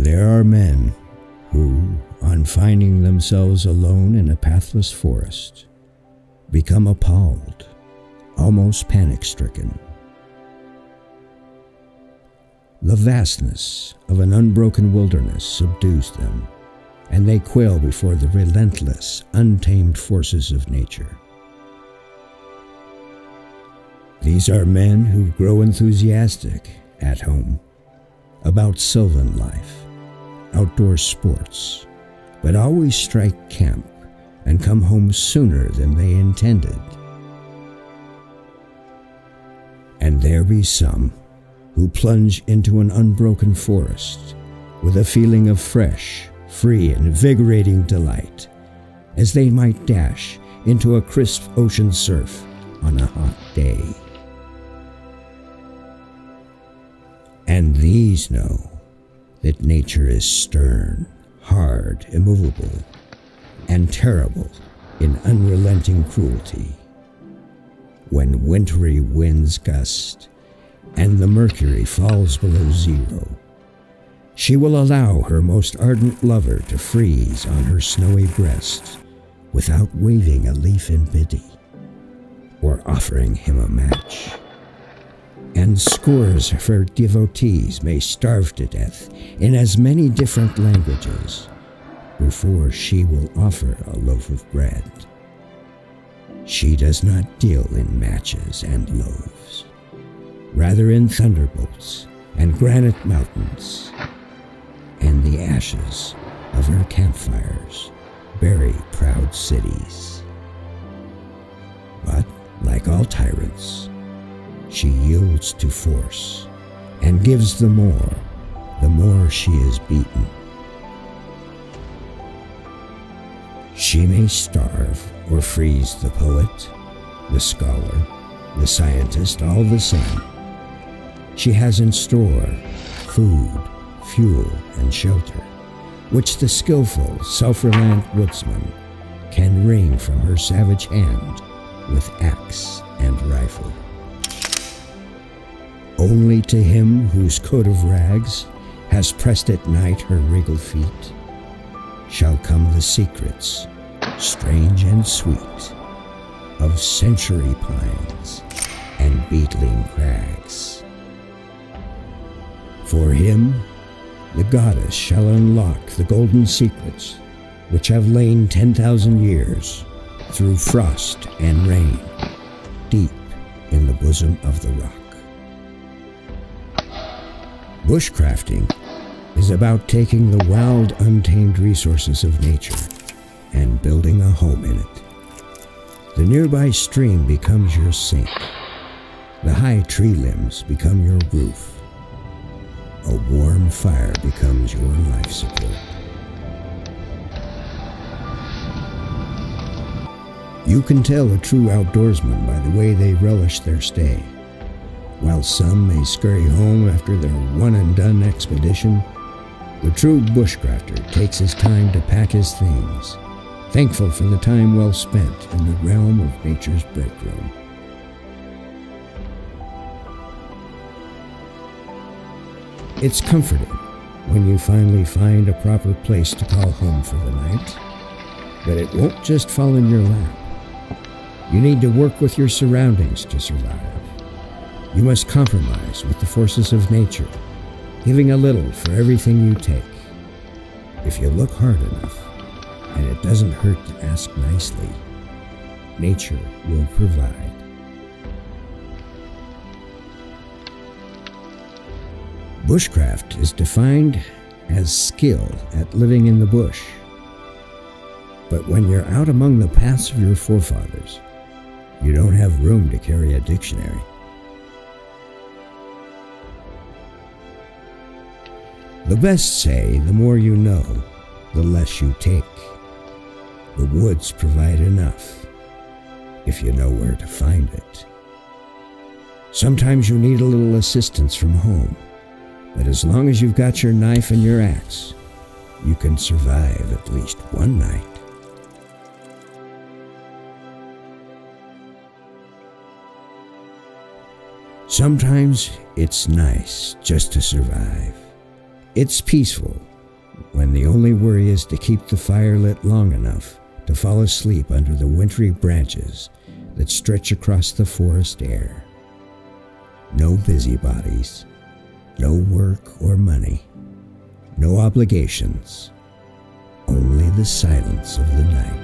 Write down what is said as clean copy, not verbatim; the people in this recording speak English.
There are men who, on finding themselves alone in a pathless forest, become appalled, almost panic-stricken. The vastness of an unbroken wilderness subdues them, and they quail before the relentless, untamed forces of nature. These are men who grow enthusiastic at home about sylvan life, outdoor sports, but always strike camp and come home sooner than they intended. And there be some who plunge into an unbroken forest with a feeling of fresh, free, and invigorating delight, as they might dash into a crisp ocean surf on a hot day. And these know that nature is stern, hard, immovable, and terrible in unrelenting cruelty. When wintry winds gust and the mercury falls below zero, she will allow her most ardent lover to freeze on her snowy breast without waving a leaf in pity or offering him a match. And scores of her devotees may starve to death in as many different languages before she will offer a loaf of bread. She does not deal in matches and loaves, rather in thunderbolts and granite mountains, and the ashes of her campfires bury proud cities. But, like all tyrants, she yields to force and gives the more she is beaten. She may starve or freeze the poet, the scholar, the scientist, all the same. She has in store food, fuel, and shelter, which the skillful, self-reliant woodsman can wring from her savage hand with axe and rifle. Only to him whose coat of rags has pressed at night her regal feet shall come the secrets, strange and sweet, of century pines and beetling crags. For him, the goddess shall unlock the golden secrets which have lain 10,000 years through frost and rain, deep in the bosom of the rock. Bushcrafting is about taking the wild, untamed resources of nature and building a home in it. The nearby stream becomes your sink. The high tree limbs become your roof. A warm fire becomes your life support. You can tell a true outdoorsman by the way they relish their stay. While some may scurry home after their one-and-done expedition, the true bushcrafter takes his time to pack his things, thankful for the time well spent in the realm of nature's breakroom. It's comforting when you finally find a proper place to call home for the night, but it won't just fall in your lap. You need to work with your surroundings to survive. You must compromise with the forces of nature, giving a little for everything you take. If you look hard enough, and it doesn't hurt to ask nicely, nature will provide. Bushcraft is defined as skill at living in the bush. But when you're out among the paths of your forefathers, you don't have room to carry a dictionary. The best say, the more you know, the less you take. The woods provide enough, if you know where to find it. Sometimes you need a little assistance from home, but as long as you've got your knife and your axe, you can survive at least one night. Sometimes it's nice just to survive. It's peaceful when the only worry is to keep the fire lit long enough to fall asleep under the wintry branches that stretch across the forest air. No busybodies, no work or money, no obligations, only the silence of the night.